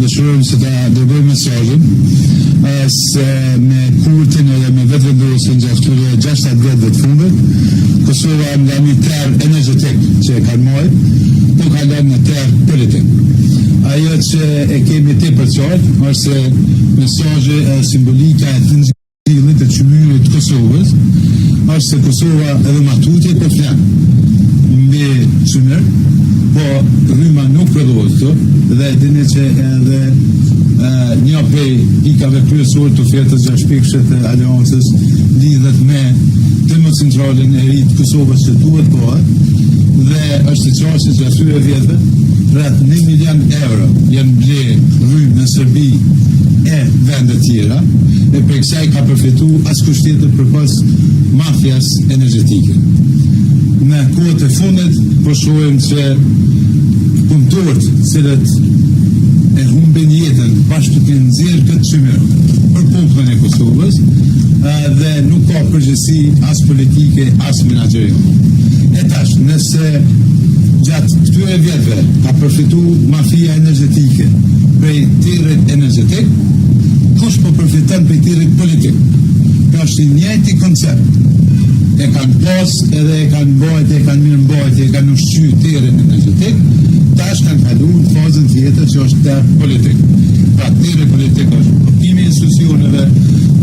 dëshirojmë se ta dërgojmë mesazhin se me kurtin edhe me vetëvendosjen gjatë këtyre 6 viteve të fundit, Kosova nga një terr energjetik që e kanë marrë, po ka lënë në terr politik. Ajo që e kemi tepër qartë është se mesazhi e simbolika e të nxillit të çmyrit të Kosovës është se Kosova edhe matutje po flan mbi çmyr, po rryma nuk prodhohet këtu dhe dini që edhe një prej pikave kryesore të ofertës 6 pikësh të aleancës lidhet me termocentralën e ri të Kosovës që duhet bëhet dhe është e qartë se atyre vjetëve rreth 1 milion euro janë ble rrymë në Serbi e vende tjera e për kësaj ka përfitu as kushtetet përpas mafjas energjetike. Në kohët e fundit po shohim që punëtorët cilët e humbin jetën bashkë të nxjerrë këtë çmyr për popullin e Kosovës dhe nuk ka përgjegjësi as politike as menaxheriale. E tash, nëse gjatë këtyre vjetëve ka përfitu mafia energjetike prej tirrit energjetik, kush po përfiton prej tirrit politik? Kjo është i njëjti koncept. E kanë pas edhe e kanë mbajtë, e kanë mirë mbajtë, e kanë ushqyer tirrin energjetik, tash kanë kaluar në fazën tjetër që është terr politik. Pra tirri politik është blokimi i institucioneve,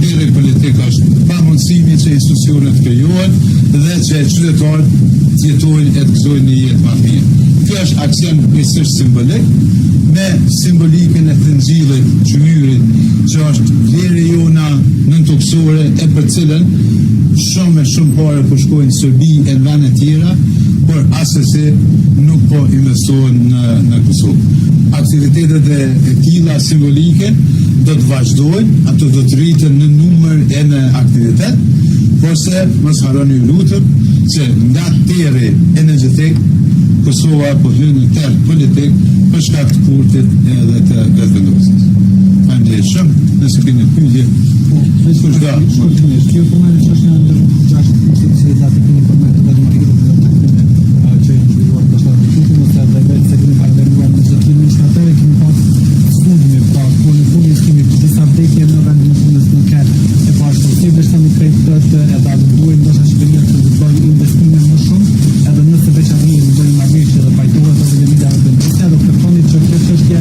tirri politik është pamundësimi që institucionet krijohen dhe që qytetarët jetojnë e të gëzojnë një jetë më mirë. Kjo është aksion kryesisht simbolik, me simbolikën e të nxillit çmyrit që është vlerë jona nëntoksore e për cilën shumë pare po shkojnë në Serbi e në vende tjera, por asesi nuk po investohen në Kosovë. Aktivitetet e tilla simbolike do të vazhdojnë, ato do të rriten në numër e në aktivitet, por se mos harroni lutëm që nga terri energjetik Kosova po hyn në terr politik për shkak të kurtit edhe të vetëvendosjes. Faleminderit shumë, nëse keni pyetje. Kjo përmendje është një ndër 6 pikë që datë keni përmendur vetëm ato që janë zhvilluar të shtatë të ose edhe vetë se keni paralajmëruar në çdo kimi shtatore kemi pas studime pa ku në fund kemi disa vdekje në vendin e fundit në Ket e pashtu si vështimi kreditet edhe duhet ndoshta shpërblyes të bëjnë investime më shumë edhe nëse veçanërisht bëjnë marrëveshje dhe pajtohet edhe në lidhje me vendosja do të kërkoni që kjo çështje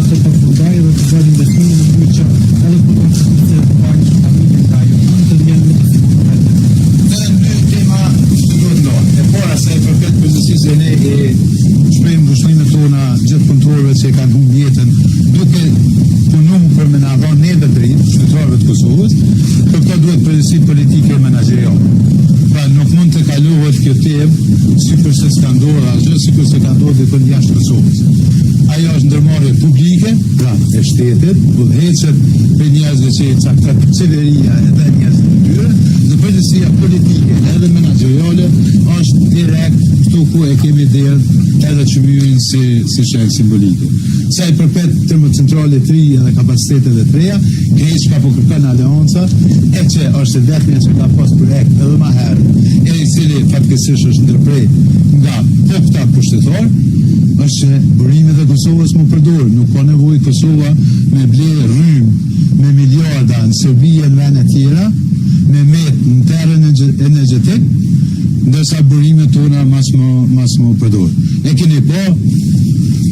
të përfundojë dhe të bëjë investime në fuqi edhe për të familjen ka jo të vjen me se e përket përgjithësisë ne e shprehim ngushëllimet tona gjithë punëtorëve që kanë humbur jetën duke punuar për me na dhënë neve drejt qytetarëve të Kosovës, por këto duhet përgjegjësi politike e menaxheriale. Pra nuk mund të kalohet kjo temë sikur se s'ka ndodhur asgjë, sikur se ka ndodhur vetëm jashtë Kosovës. Ajo është ndërmarrje publike, pra e shtetit, udhëheqet për njerëzve që i cakton qeveria edhe njerëzit e tyre, dhe përgjegjësia politike edhe menaxheriale është direkt këtu ku e kemi derë edhe çmyrin si shenjë simbolike. Sa i përket termocentrale të reja dhe kapacitetet e reja, keq ka po kërkon aleanca, e që është vetëm që ka pas projekt edhe më herë, e i cili fatkeqësisht është ndërprej nga popta pushtetar, është që burimet e Kosovës më përdor, nuk ka nevojë Kosova me ble rrymë me miliarda në Serbi e në vende tjera, me met në terren energjetik, ndërsa burimet tona mas më përdor. E keni po,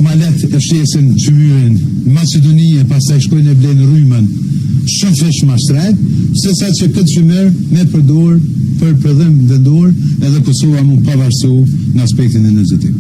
ma let e shesin çmyrin në Macedoni e pastaj shkojnë e blenë rrymën shumë fesh ma shtrejt, se sa që këtë çmyr me përdor për prodhim vendor edhe Kosova mund pavarësu në aspektin energjetik.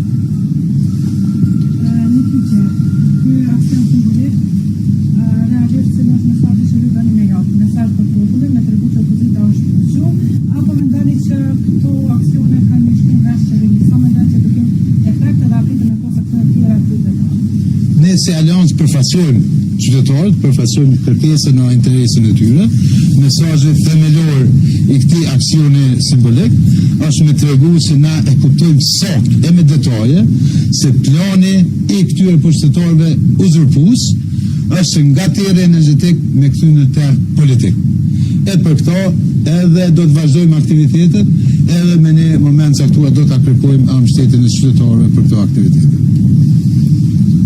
Ne si aleancë përfaqësojmë qytetarët, përfaqësojmë kërkesën në interesin e tyre. Mesazhi themelor i këtij aksioni simbolik është me tregu se na e kuptojmë saktë e me detaje se plani i këtyre pushtetarëve uzurpues është nga terri energjetik me kthy në terr politik. E për këto edhe do të vazhdojmë aktivitetet, edhe me një moment caktuar do ta kërkojmë mbështetjen e qytetarëve për këto aktivitete.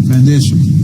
Faleminderit.